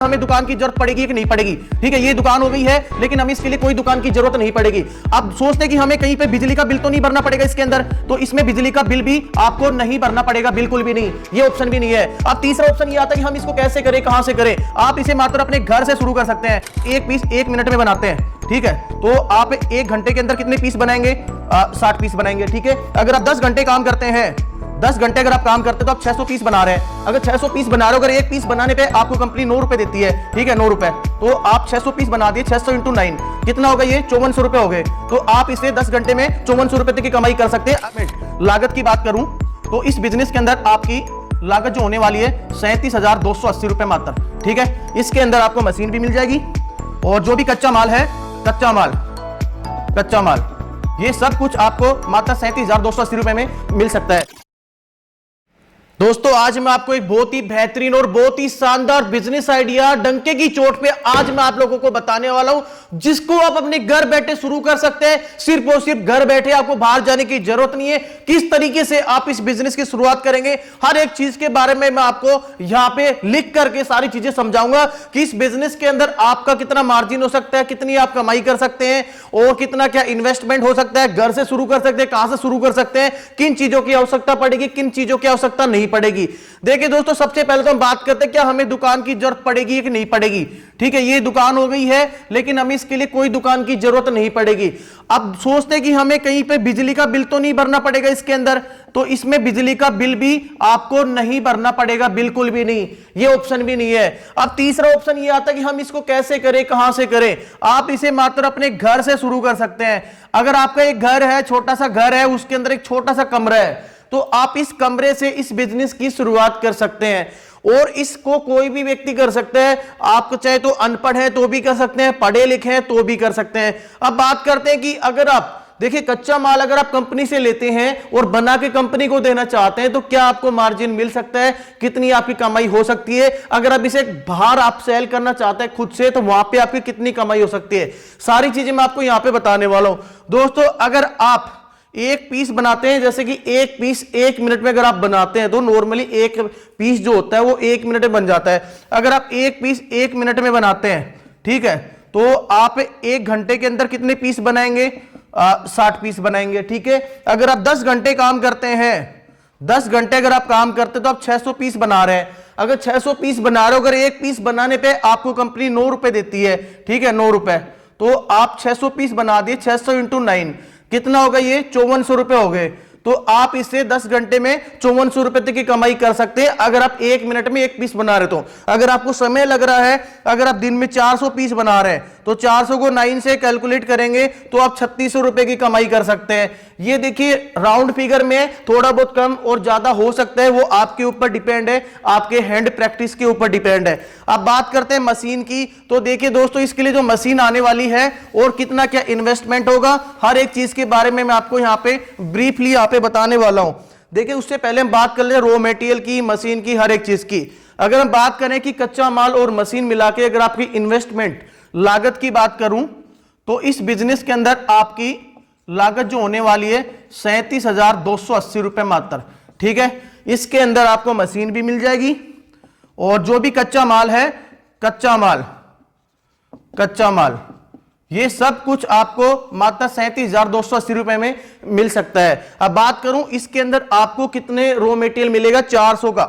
हमें दुकान की जरूरत पड़ेगी कि नहीं पड़ेगी। ठीक है, ये दुकान हो गई है, लेकिन हमें इसके लिए कोई दुकान की जरूरत नहीं पड़ेगी। अब सोचते हैं कि हमें कहीं पे बिजली का बिल तो नहीं भरना पड़ेगा इसके अंदर, तो इसमें बिजली का बिल भी आपको नहीं भरना पड़ेगा, बिल्कुल भी नहीं, ये ऑप्शन भी नहीं है। अब तीसरा ऑप्शन ये आता है कि हम इसको कैसे करें, कहां से करें। आप इसे मात्र अपने घर से शुरू कर सकते हैं। एक पीस 1 मिनट में बनाते हैं। ठीक है, तो आप 1 घंटे के अंदर कितने पीस बनाएंगे? 60 पीस बनाएंगे। ठीक है, अगर आप 10 घंटे काम करते हैं, 10 घंटे अगर आप काम करते हैं तो आप 600 पीस बना रहे हैं। अगर 600 पीस बना रहे हो, अगर एक पीस बनाने पे आपको कंपनी 9 रुपए देती है, ठीक है, 9 रुपए, तो आप 600 पीस बना दिए, 600 × 9 कितना होगा? ये 5400 रुपए हो गए। तो आप इसे 10 घंटे में 5400 रुपए तक की कमाई कर सकते हैं। लागत की बात करूं तो इस बिजनेस के अंदर आपकी लागत जो होने वाली है 37,280 रुपए मात्र। ठीक है, इसके अंदर आपको मशीन भी मिल जाएगी और जो भी कच्चा माल है, कच्चा माल ये सब कुछ आपको मात्र 37,280 रुपए में मिल सकता है। दोस्तों, आज मैं आपको एक बहुत ही बेहतरीन और बहुत ही शानदार बिजनेस आइडिया डंके की चोट पे आज मैं आप लोगों को बताने वाला हूं, जिसको आप अपने घर बैठे शुरू कर सकते हैं। सिर्फ और सिर्फ घर बैठे, आपको बाहर जाने की जरूरत नहीं है। किस तरीके से आप इस बिजनेस की शुरुआत करेंगे, हर एक चीज के बारे में मैं आपको यहां पे लिख करके सारी चीजें समझाऊंगा कि इस बिजनेस के अंदर आपका कितना मार्जिन हो सकता है, कितनी आप कमाई कर सकते हैं और कितना क्या इन्वेस्टमेंट हो सकता है। घर से शुरू कर सकते हैं, कहां से शुरू कर सकते हैं, किन चीजों की आवश्यकता पड़ेगी, किन चीजों की आवश्यकता नहीं पड़ेगी। देखिए दोस्तों, सबसे पहले तो हम बात करते हैं क्या हमें दुकान की जरूरत पड़ेगी कि नहीं पड़ेगी। ठीक है, ये दुकान हो गई है, लेकिन हमें इसके लिए कोई दुकान की जरूरत नहीं पड़ेगी। अब सोचते हैं कि हमें कहीं पे बिजली का बिल तो नहीं भरना पड़ेगा इसके अंदर, तो इसमें बिजली का बिल भी आपको नहीं भरना पड़ेगा, बिल्कुल भी नहीं, ये ऑप्शन भी नहीं है। अब तीसरा ऑप्शन ये आता है कि हम इसको कैसे करें, कहां से करें। आप इसे मात्र अपने घर से शुरू कर सकते हैं। अगर आपका एक घर है, छोटा सा घर है, उसके अंदर एक छोटा सा कमरा है, तो आप इस कमरे से इस बिजनेस की शुरुआत कर सकते हैं। और इसको कोई भी व्यक्ति कर सकता है। आप चाहे तो अनपढ़ है तो भी कर सकते हैं, पढ़े लिखे हैं तो भी कर सकते हैं। अब बात करते हैं कि अगर आप देखिए कच्चा माल अगर आप कंपनी से लेते हैं और बना के कंपनी को देना चाहते हैं, तो क्या आपको मार्जिन मिल सकता है, कितनी आपकी कमाई हो सकती है। अगर आप इसे बाहर आप सेल करना चाहते हैं खुद से, तो वहां पे आपकी कितनी कमाई हो सकती है, सारी चीजें मैं आपको यहां पे बताने वाला हूं। दोस्तों, अगर आप एक पीस बनाते हैं, जैसे कि एक पीस 1 मिनट में अगर आप बनाते हैं, तो नॉर्मली एक पीस जो होता है वो 1 मिनट में बन जाता है। अगर आप एक पीस 1 मिनट में बनाते हैं, ठीक है, तो आप 1 घंटे के अंदर कितने पीस बनाएंगे? 60 पीस बनाएंगे। ठीक है, अगर आप 10 घंटे काम करते हैं, 10 घंटे अगर आप काम करते हैं, तो आप 600 पीस बना रहे हैं। अगर 600 पीस बना रहे हो, अगर एक पीस बनाने पे आपको कंपनी 9 रुपए देती है, ठीक है, 9 रुपए, तो आप 600 पीस बना दिए, 600 × 9 कितना होगा? ये 5400 रुपए हो गए। तो आप इसे 10 घंटे में 5400 रुपए तक की कमाई कर सकते हैं, अगर आप 1 मिनट में एक पीस बना रहे तो। अगर आपको समय लग रहा है, अगर आप दिन में 400 पीस बना रहे हैं, तो 400 को 9 से कैलकुलेट करेंगे तो आप 3600 रुपए की कमाई कर सकते हैं। ये देखिए राउंड फिगर में थोड़ा बहुत कम और ज्यादा हो सकता है, वो आपके ऊपर डिपेंड है, आपके हैंड प्रैक्टिस के ऊपर डिपेंड है। अब बात करते हैं मशीन की, तो देखिए दोस्तों, इसके लिए जो मशीन आने वाली है और कितना क्या इन्वेस्टमेंट होगा, हर एक चीज के बारे में मैं आपको यहाँ पे ब्रीफली यहाँ पे बताने वाला हूं। देखिए, उससे पहले हम बात कर ले रॉ मटेरियल की, मशीन की, हर एक चीज की। अगर हम बात करें कि कच्चा माल और मशीन मिला के अगर आपकी इन्वेस्टमेंट लागत की बात करूं, तो इस बिजनेस के अंदर आपकी लागत जो होने वाली है 37,280 रुपए मात्र। ठीक है, इसके अंदर आपको मशीन भी मिल जाएगी और जो भी कच्चा माल है, कच्चा माल ये सब कुछ आपको मात्र 37,280 रुपए में मिल सकता है। अब बात करूं इसके अंदर आपको कितने रॉ मटेरियल मिलेगा? 400 का,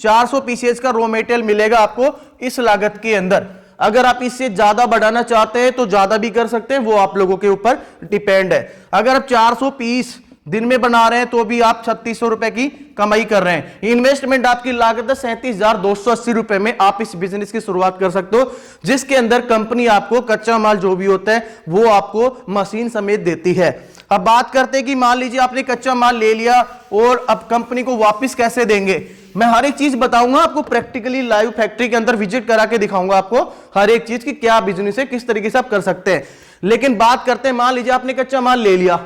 400 पीसेज का रॉ मटेरियल मिलेगा आपको इस लागत के अंदर। अगर आप इससे ज्यादा बढ़ाना चाहते हैं तो ज्यादा भी कर सकते हैं, वो आप लोगों के ऊपर डिपेंड है। अगर आप 400 पीस दिन में बना रहे हैं तो भी आप 3600 रुपए की कमाई कर रहे हैं। इन्वेस्टमेंट आपकी लागत है 37,280 रुपए में आप इस बिजनेस की शुरुआत कर सकते हो, जिसके अंदर कंपनी आपको कच्चा माल जो भी होता है वो आपको मशीन समेत देती है। अब बात करते हैं कि मान लीजिए आपने कच्चा माल ले लिया और अब कंपनी को वापस कैसे देंगे। मैं हर एक चीज बताऊंगा आपको, प्रैक्टिकली लाइव फैक्ट्री के अंदर विजिट करा के दिखाऊंगा आपको हर एक चीज की क्या बिजनेस है, किस तरीके से आप कर सकते हैं। लेकिन बात करते हैं, मान लीजिए आपने कच्चा माल ले लिया,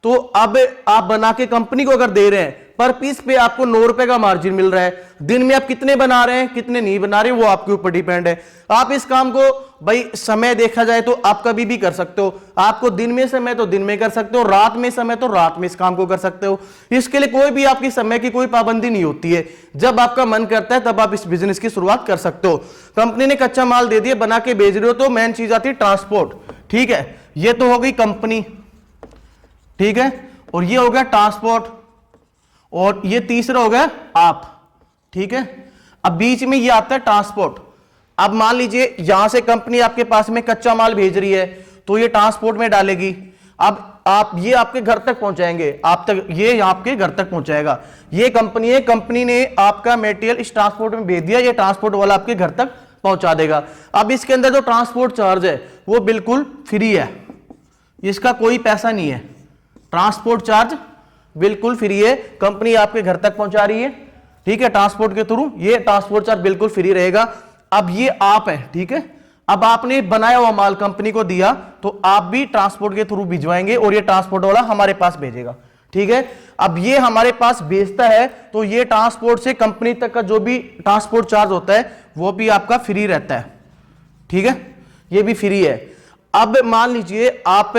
तो अब आप बना के कंपनी को अगर दे रहे हैं, पर पीस पे आपको 9 रुपए का मार्जिन मिल रहा है। दिन में आप कितने बना रहे हैं कितने नहीं बना रहे वो आपके ऊपर डिपेंड है। आप इस काम को भाई समय देखा जाए तो आप कभी भी कर सकते हो, आपको दिन में समय तो दिन में कर सकते हो, रात में समय तो रात में इस काम को कर सकते हो। इसके लिए कोई भी आपकी समय की कोई पाबंदी नहीं होती है, जब आपका मन करता है तब आप इस बिजनेस की शुरुआत कर सकते हो। कंपनी ने कच्चा माल दे दिया, बना के भेज रहे हो, तो मेन चीज आती है ट्रांसपोर्ट, ठीक है। ये तो हो गई कंपनी, ठीक है, और ये हो गया ट्रांसपोर्ट, और ये तीसरा हो गया आप, ठीक है। अब बीच में ये आता है ट्रांसपोर्ट। अब मान लीजिए यहां से कंपनी आपके पास में कच्चा माल भेज रही है तो ये ट्रांसपोर्ट में डालेगी। अब आप ये आपके घर तक पहुंचाएंगे, आप तक ये आपके घर तक पहुंचाएगा। ये कंपनी है, कंपनी ने आपका मटेरियल इस ट्रांसपोर्ट में भेज दिया, ये ट्रांसपोर्ट वाला आपके घर तक पहुंचा देगा। अब इसके अंदर जो ट्रांसपोर्ट चार्ज है वो बिल्कुल फ्री है, इसका कोई पैसा नहीं है, ट्रांसपोर्ट चार्ज बिल्कुल फ्री है, कंपनी आपके घर तक पहुंचा रही है, ठीक है, ट्रांसपोर्ट के थ्रू, ये ट्रांसपोर्ट चार्ज बिल्कुल फ्री रहेगा। अब ये आप है, ठीक है, अब आपने बनाया हुआ माल कंपनी को दिया तो आप भी ट्रांसपोर्ट के थ्रू भिजवाएंगे और ये ट्रांसपोर्ट वाला हमारे पास भेजेगा, ठीक है। अब ये हमारे पास भेजता है तो ये ट्रांसपोर्ट से कंपनी तक का जो भी ट्रांसपोर्ट चार्ज होता है वो भी आपका फ्री रहता है, ठीक है, ये भी फ्री है। अब मान लीजिए आप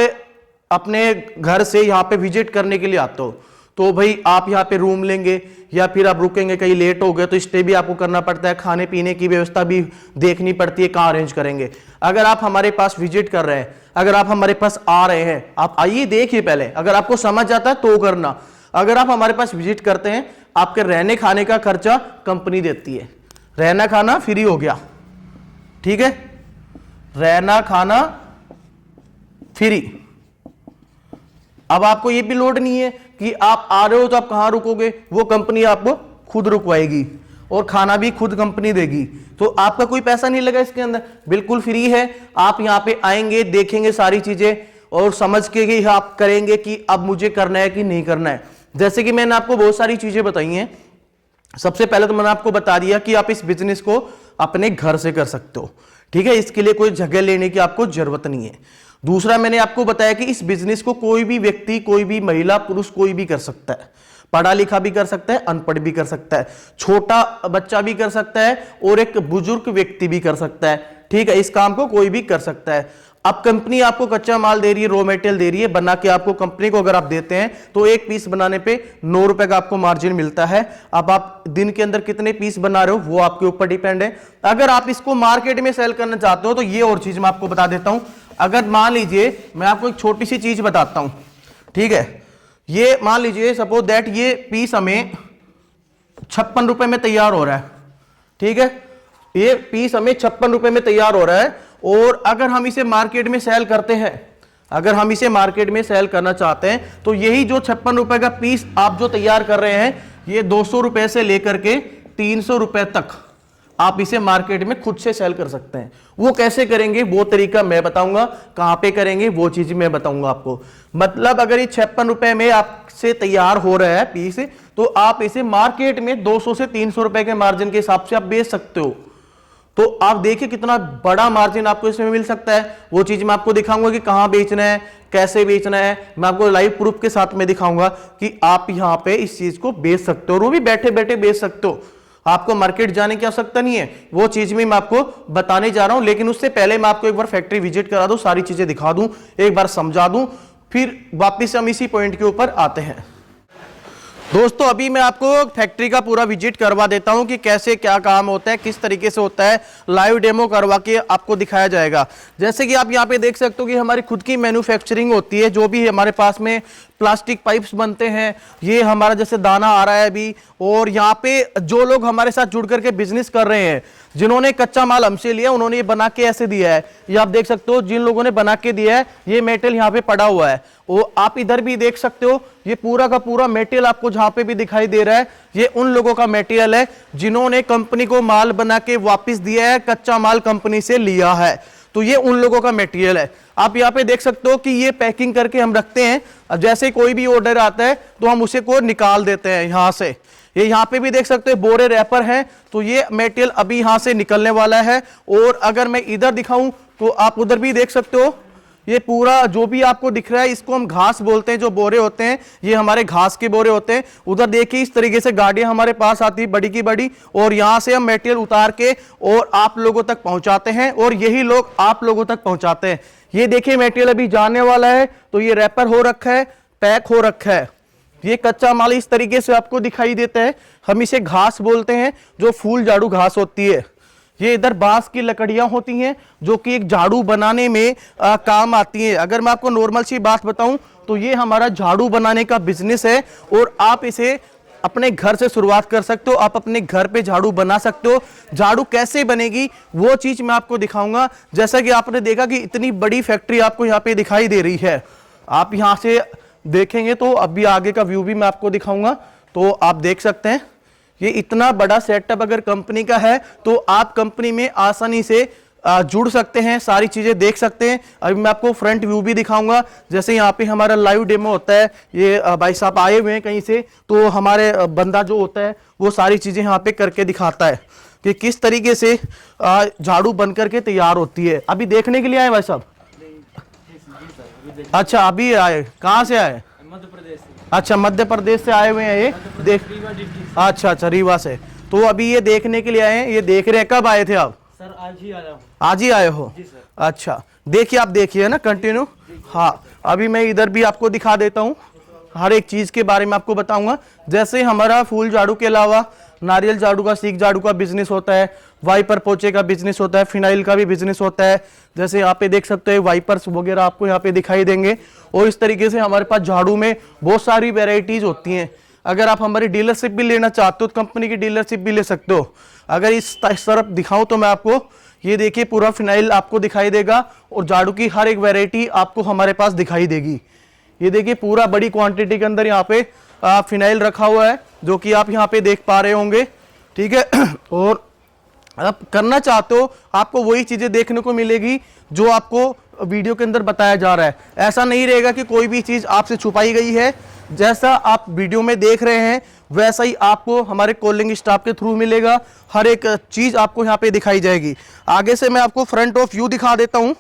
अपने घर से यहां पे विजिट करने के लिए आते हो, तो भाई आप यहाँ पे रूम लेंगे या फिर आप रुकेंगे, कहीं लेट हो गए तो स्टे भी आपको करना पड़ता है, खाने पीने की व्यवस्था भी देखनी पड़ती है, कहाँ अरेंज करेंगे। अगर आप हमारे पास विजिट कर रहे हैं, अगर आप हमारे पास आ रहे हैं, आप आइए देखिए पहले, अगर आपको समझ आता है तो करना। अगर आप हमारे पास विजिट करते हैं, आपके रहने खाने का खर्चा कंपनी देती है, रहना खाना फ्री हो गया, ठीक है, रहना खाना फ्री। अब आपको ये भी लोड नहीं है कि आप आ रहे हो तो आप कहां रुकोगे, वो कंपनी आपको खुद रुकवाएगी और खाना भी खुद कंपनी देगी, तो आपका कोई पैसा नहीं लगा इसके अंदर, बिल्कुल फ्री है। आप यहां पे आएंगे, देखेंगे सारी चीजें और समझ के ही आप करेंगे कि अब मुझे करना है कि नहीं करना है। जैसे कि मैंने आपको बहुत सारी चीजें बताई हैं। सबसे पहले तो मैंने आपको बता दिया कि आप इस बिजनेस को अपने घर से कर सकते हो, ठीक है, इसके लिए कोई जगह लेने की आपको जरूरत नहीं है। दूसरा मैंने आपको बताया कि इस बिजनेस को कोई भी व्यक्ति, कोई भी महिला पुरुष कोई भी कर सकता है, पढ़ा लिखा भी कर सकता है, अनपढ़ भी कर सकता है, छोटा बच्चा भी कर सकता है और एक बुजुर्ग व्यक्ति भी कर सकता है, ठीक है, इस काम को कोई भी कर सकता है। अब कंपनी आपको कच्चा माल दे रही है, रॉ मटेरियल दे रही है, बना के आपको कंपनी को अगर आप देते हैं तो एक पीस बनाने पे 9 रुपए का आपको मार्जिन मिलता है। अब आप दिन के अंदर कितने पीस बना रहे हो वो आपके ऊपर डिपेंड है। अगर आप इसको मार्केट में सेल करना चाहते हो तो ये और चीज मैं आपको बता देता हूं। अगर मान लीजिए मैं आपको एक छोटी सी चीज बताता हूं, ठीक है, ये मान लीजिए सपोज दैट ये पीस हमें 56 रुपए में तैयार हो रहा है, ठीक है, ये पीस हमें 56 रुपए में तैयार हो रहा है, और अगर हम इसे मार्केट में सेल करते हैं, अगर हम इसे मार्केट में सेल करना चाहते हैं तो यही जो 56 रुपए का पीस आप जो तैयार कर रहे हैं, ये 200 रुपए से लेकर के 300 रुपए तक आप इसे मार्केट में खुद से सेल कर सकते हैं। वो कैसे करेंगे वो तरीका मैं बताऊंगा, कहां पे करेंगे वो चीज मैं बताऊंगा आपको। मतलब अगर ये 56 रुपए में आपसे तैयार हो रहा है पीस, तो आप इसे मार्केट में 200 से 300 रुपए के मार्जिन के हिसाब से आप बेच सकते हो। तो आप देखिए कितना बड़ा मार्जिन आपको इसमें मिल सकता है। वो चीज मैं आपको दिखाऊंगा कि कहां बेचना है, कैसे बेचना है, मैं आपको लाइव प्रूफ के साथ में दिखाऊंगा कि आप यहां पे इस चीज को बेच सकते हो और वो भी बैठे बैठे बेच सकते हो। आपको मार्केट जाने की आवश्यकता नहीं है, वो चीज भी मैं आपको बताने जा रहा हूं। लेकिन उससे पहले मैं आपको एक बार फैक्ट्री विजिट करा दूं, सारी चीजें दिखा दूं, एक बार समझा दूं, फिर वापिस हम इसी पॉइंट के ऊपर आते हैं। दोस्तों अभी मैं आपको फैक्ट्री का पूरा विजिट करवा देता हूं कि कैसे क्या काम होता है, किस तरीके से होता है, लाइव डेमो करवा के आपको दिखाया जाएगा। जैसे कि आप यहां पे देख सकते हो कि हमारी खुद की मैन्युफैक्चरिंग होती है, जो भी हमारे पास में प्लास्टिक पाइप्स बनते हैं, ये हमारा जैसे दाना आ रहा है अभी, और यहाँ पे जो लोग हमारे साथ जुड़ करके बिजनेस कर रहे हैं, जिन्होंने कच्चा माल हमसे लिया, उन्होंने ये बना के ऐसे दिया है। ये आप देख सकते हो जिन लोगों ने बना के दिया है, ये मेटेरियल यहाँ पे पड़ा हुआ है। वो आप इधर भी देख सकते हो, ये पूरा का पूरा मेटेरियल आपको जहां पे भी दिखाई दे रहा है, ये उन लोगों का मेटेरियल है जिन्होंने कंपनी को माल बना के वापस दिया है, कच्चा माल कंपनी से लिया है, तो ये उन लोगों का मटेरियल है। आप यहाँ पे देख सकते हो कि ये पैकिंग करके हम रखते हैं, जैसे कोई भी ऑर्डर आता है तो हम उसे को निकाल देते हैं यहाँ से। ये यहाँ पे भी देख सकते हो बोरे रैपर हैं, तो ये मटेरियल अभी यहाँ से निकलने वाला है। और अगर मैं इधर दिखाऊं तो आप उधर भी देख सकते हो, ये पूरा जो भी आपको दिख रहा है इसको हम घास बोलते हैं, जो बोरे होते हैं ये हमारे घास के बोरे होते हैं। उधर देखिए इस तरीके से गाड़ियां हमारे पास आती है बड़ी की बड़ी, और यहां से हम मटेरियल उतार के और आप लोगों तक पहुंचाते हैं, और यही लोग आप लोगों तक पहुंचाते हैं। ये देखिए मटेरियल अभी जाने वाला है, तो ये रैपर हो रखा है, पैक हो रखा है। ये कच्चा माल इस तरीके से आपको दिखाई देता है। हम इसे घास बोलते हैं, जो फूल झाड़ू घास होती है। ये इधर बांस की लकड़ियां होती हैं जो कि एक झाड़ू बनाने में काम आती हैं। अगर मैं आपको नॉर्मल सी बात बताऊं तो ये हमारा झाड़ू बनाने का बिजनेस है, और आप इसे अपने घर से शुरुआत कर सकते हो। आप अपने घर पे झाड़ू बना सकते हो। झाड़ू कैसे बनेगी वो चीज मैं आपको दिखाऊंगा। जैसा कि आपने देखा कि इतनी बड़ी फैक्ट्री आपको यहाँ पे दिखाई दे रही है। आप यहाँ से देखेंगे तो अभी आगे का व्यू भी मैं आपको दिखाऊंगा, तो आप देख सकते हैं ये इतना बड़ा सेटअप अगर कंपनी का है तो आप कंपनी में आसानी से जुड़ सकते हैं, सारी चीजें देख सकते हैं। अभी मैं आपको फ्रंट व्यू भी दिखाऊंगा। जैसे यहाँ पे हमारा लाइव डेमो होता है, ये भाई साहब आए हुए हैं कहीं से, तो हमारे बंदा जो होता है वो सारी चीजें यहाँ पे करके दिखाता है कि किस तरीके से झाड़ू बन करके तैयार होती है। अभी देखने के लिए आए भाई साहब? अच्छा, अभी आए। कहाँ से आए? मध्य प्रदेश से। अच्छा, मध्य प्रदेश से आए हुए हैं ये देख। अच्छा, रीवा से। तो अभी ये देखने के लिए आए हैं। ये देख रहे हैं। कब आए थे आप? सर आज ही आया हूँ। आज ही आए हो? जी सर। अच्छा, देखिए आप देखिए ना कंटिन्यू। हाँ, अभी मैं इधर भी आपको दिखा देता हूँ, हर एक चीज के बारे में आपको बताऊंगा। जैसे हमारा फूल झाड़ू के अलावा नारियल झाड़ू का, सीख झाड़ू का बिजनेस होता है, वाइपर पोचे का बिजनेस होता है, फिनाइल का भी बिजनेस होता है। जैसे यहाँ पे देख सकते हैं वाइपर्स वगैरह आपको यहाँ पे दिखाई देंगे। और इस तरीके से हमारे पास झाड़ू में बहुत सारी वेराइटीज होती हैं। अगर आप हमारी डीलरशिप भी लेना चाहते हो तो कंपनी की डीलरशिप भी ले सकते हो। अगर इस तरफ दिखाऊं तो मैं आपको, ये देखिए पूरा फिनाइल आपको दिखाई देगा, और झाड़ू की हर एक वेराइटी आपको हमारे पास दिखाई देगी। ये देखिए पूरा बड़ी क्वांटिटी के अंदर यहाँ पे फिनाइल रखा हुआ है, जो कि आप यहाँ पे देख पा रहे होंगे। ठीक है, और आप करना चाहते हो आपको वही चीजें देखने को मिलेगी जो आपको वीडियो के अंदर बताया जा रहा है। ऐसा नहीं रहेगा कि कोई भी चीज आपसे छुपाई गई है। जैसा आप वीडियो में देख रहे हैं वैसा ही आपको हमारे कॉलिंग स्टाफ के थ्रू मिलेगा। हर एक चीज आपको यहाँ पे दिखाई जाएगी। आगे से मैं आपको फ्रंट ऑफ व्यू दिखा देता हूँ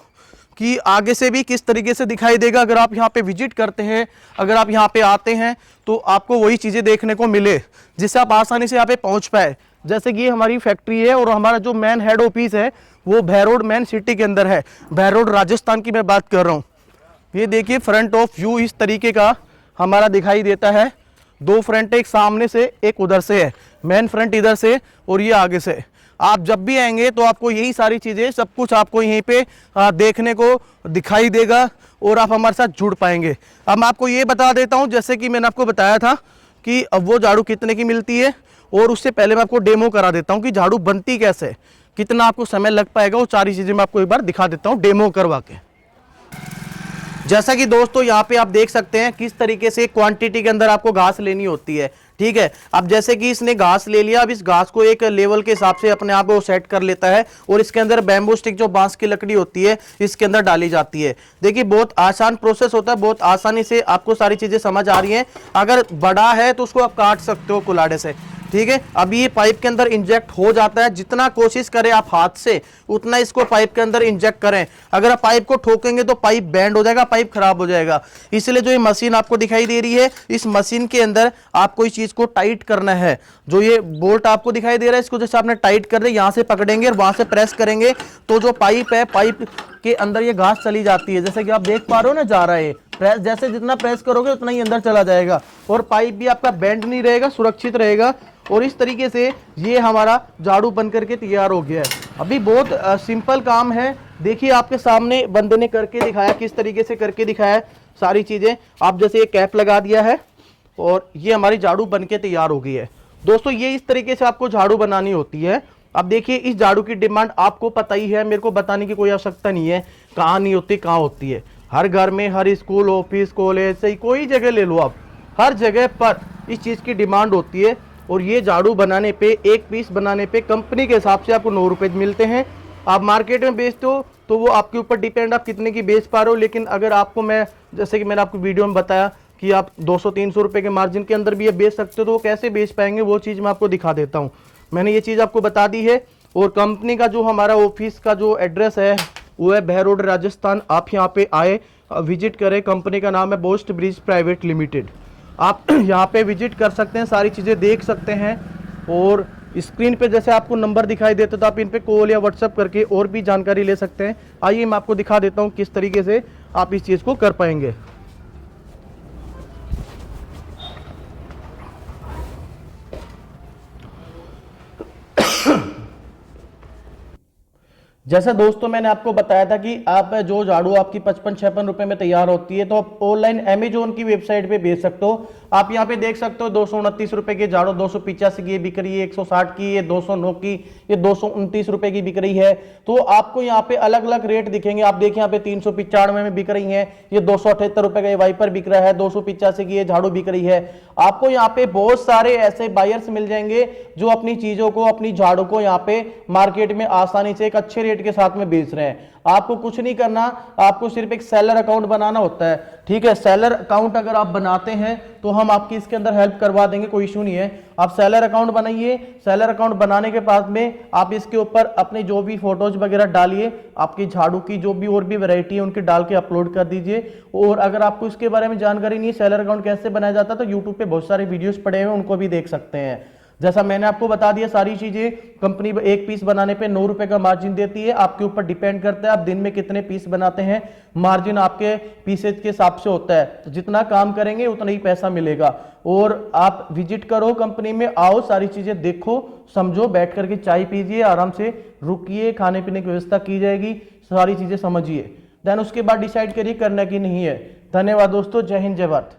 कि आगे से भी किस तरीके से दिखाई देगा। अगर आप यहाँ पे विजिट करते हैं, अगर आप यहाँ पे आते हैं, तो आपको वही चीजें देखने को मिले जिससे आप आसानी से यहाँ पे पहुंच पाए। जैसे कि ये हमारी फैक्ट्री है, और हमारा जो मेन हेड ऑफिस है वो भैरोड मेन सिटी के अंदर है। भैरोड राजस्थान की मैं बात कर रहा हूँ। ये देखिए फ्रंट ऑफ व्यू इस तरीके का हमारा दिखाई देता है। दो फ्रंट, एक सामने से एक उधर से है। मेन फ्रंट इधर से और ये आगे से। आप जब भी आएंगे तो आपको यही सारी चीजें, सब कुछ आपको यहीं पे देखने को दिखाई देगा, और आप हमारे साथ जुड़ पाएंगे। अब मैं आपको ये बता देता हूँ, जैसे कि मैंने आपको बताया था कि अब वो झाड़ू कितने की मिलती है, और उससे पहले मैं आपको डेमो करा देता हूँ कि झाड़ू बनती कैसे, कितना आपको समय लग पाएगा। वो सारी चीजें मैं आपको एक बार दिखा देता हूँ डेमो करवा के। जैसा कि दोस्तों यहाँ पे आप देख सकते हैं किस तरीके से क्वांटिटी के अंदर आपको घास लेनी होती है। ठीक है, अब जैसे कि इसने घास ले लिया, अब इस घास को एक लेवल के हिसाब से अपने आप वो सेट कर लेता है, और इसके अंदर बैम्बू स्टिक जो बांस की लकड़ी होती है इसके अंदर डाली जाती है। देखिए बहुत आसान प्रोसेस होता है, बहुत आसानी से आपको सारी चीजें समझ आ रही हैं। अगर बड़ा है तो उसको आप काट सकते हो कुल्हाड़े से। ठीक है, अभी ये पाइप के अंदर इंजेक्ट हो जाता है। जितना कोशिश करें आप हाथ से, उतना इसको पाइप के अंदर इंजेक्ट करें। अगर आप पाइप को ठोकेंगे तो पाइप बैंड हो जाएगा, पाइप खराब हो जाएगा। इसलिए जो ये मशीन आपको दिखाई दे रही है, इस मशीन के अंदर आपको इस चीज को टाइट करना है। जो ये बोल्ट आपको दिखाई दे रहा है, इसको जैसे आपने टाइट कर दिया, यहाँ से पकड़ेंगे और वहां से प्रेस करेंगे तो जो पाइप है, पाइप के अंदर ये घास चली जाती है। जैसे कि आप देख पा रहे हो ना, जा रहा है प्रेस, जैसे जितना प्रेस करोगे उतना ही अंदर चला जाएगा, और पाइप भी आपका बेंड नहीं रहेगा, सुरक्षित रहेगा। और इस तरीके से ये हमारा झाड़ू बन करके तैयार हो गया है। अभी बहुत सिंपल काम है। देखिए आपके सामने बंदे ने करके दिखाया, किस तरीके से करके दिखाया सारी चीजें। आप जैसे ये कैप लगा दिया है और ये हमारी झाड़ू बन के तैयार हो गई है। दोस्तों ये इस तरीके से आपको झाड़ू बनानी होती है। अब देखिए इस झाड़ू की डिमांड आपको पता ही है, मेरे को बताने की कोई आवश्यकता नहीं है कहाँ नहीं होती, कहाँ होती है। हर घर में, हर स्कूल, ऑफिस, कॉलेज से कोई जगह ले लो आप, हर जगह पर इस चीज़ की डिमांड होती है। और ये झाड़ू बनाने पे, एक पीस बनाने पे कंपनी के हिसाब से आपको 9 रुपये मिलते हैं। आप मार्केट में बेचते हो तो वो आपके ऊपर डिपेंड, आप कितने की बेच पा रहे हो। लेकिन अगर आपको मैं, जैसे कि मैंने आपको वीडियो में बताया कि आप 200-300 रुपये के मार्जिन के अंदर भी ये बेच सकते हो, तो वो कैसे बेच पाएंगे वो चीज़ मैं आपको दिखा देता हूँ। मैंने ये चीज़ आपको बता दी है। और कंपनी का जो हमारा ऑफिस का जो एड्रेस है वो है भैर रोड राजस्थान। आप यहाँ पे आए, विजिट करें। कंपनी का नाम है बोस्ट ब्रिज प्राइवेट लिमिटेड। आप यहाँ पे विजिट कर सकते हैं, सारी चीज़ें देख सकते हैं। और स्क्रीन पे जैसे आपको नंबर दिखाई देता तो आप इन पे कॉल या व्हाट्सअप करके और भी जानकारी ले सकते हैं। आइए मैं आपको दिखा देता हूँ किस तरीके से आप इस चीज़ को कर पाएंगे। जैसा दोस्तों मैंने आपको बताया था कि आप जो झाड़ू आपकी 55-56 रुपए में तैयार होती है, तो आप ऑनलाइन अमेजोन की वेबसाइट पे बेच सकते हो। आप यहाँ पे देख सकते हो 229 रुपए की झाड़ू 285 की बिक रही है, 160 की, ये 209 की, ये 229 रुपए की बिक रही है। तो आपको यहाँ पे अलग अलग रेट दिखेंगे। आप देखिए यहाँ पे 395 में बिक रही है, ये 278 रुपए का ये वाइपर बिक रहा है, 285 की ये झाड़ू बिक रही है। आपको यहाँ पे बहुत सारे ऐसे बायर्स मिल जाएंगे जो अपनी चीजों को, अपनी झाड़ू को यहाँ पे मार्केट में आसानी से एक अच्छे रेट के साथ में बेच रहे हैं। आपको कुछ नहीं करना, आपको सिर्फ एक सेलर अकाउंट बनाना होता है। ठीक है, सेलर अकाउंट अगर आप बनाते हैं तो हम आपकी इसके अंदर हेल्प करवा देंगे, कोई इशू नहीं है। आप सेलर अकाउंट बनाइए। सेलर अकाउंट बनाने के बाद में आप इसके ऊपर अपने जो भी फोटोज वगैरह डालिए, आपकी झाड़ू की जो भी और भी वैरायटी है उनकी डाल के अपलोड कर दीजिए। और अगर आपको इसके बारे में जानकारी नहीं है सेलर अकाउंट कैसे बनाया जाता है, तो यूट्यूब पे बहुत सारे वीडियोस पड़े हुए हैं, उनको भी देख सकते हैं। जैसा मैंने आपको बता दिया सारी चीजें। कंपनी एक पीस बनाने पे 9 रुपए का मार्जिन देती है। आपके ऊपर डिपेंड करता है आप दिन में कितने पीस बनाते हैं, मार्जिन आपके पीसेज के हिसाब से होता है। तो जितना काम करेंगे उतना ही पैसा मिलेगा। और आप विजिट करो, कंपनी में आओ, सारी चीजें देखो, समझो, बैठ करके चाय पीजिए, आराम से रुकिए, खाने पीने की व्यवस्था की जाएगी, सारी चीजें समझिए, देन उसके बाद डिसाइड करिए करना कि नहीं है। धन्यवाद दोस्तों, जय हिंद, जय भारत।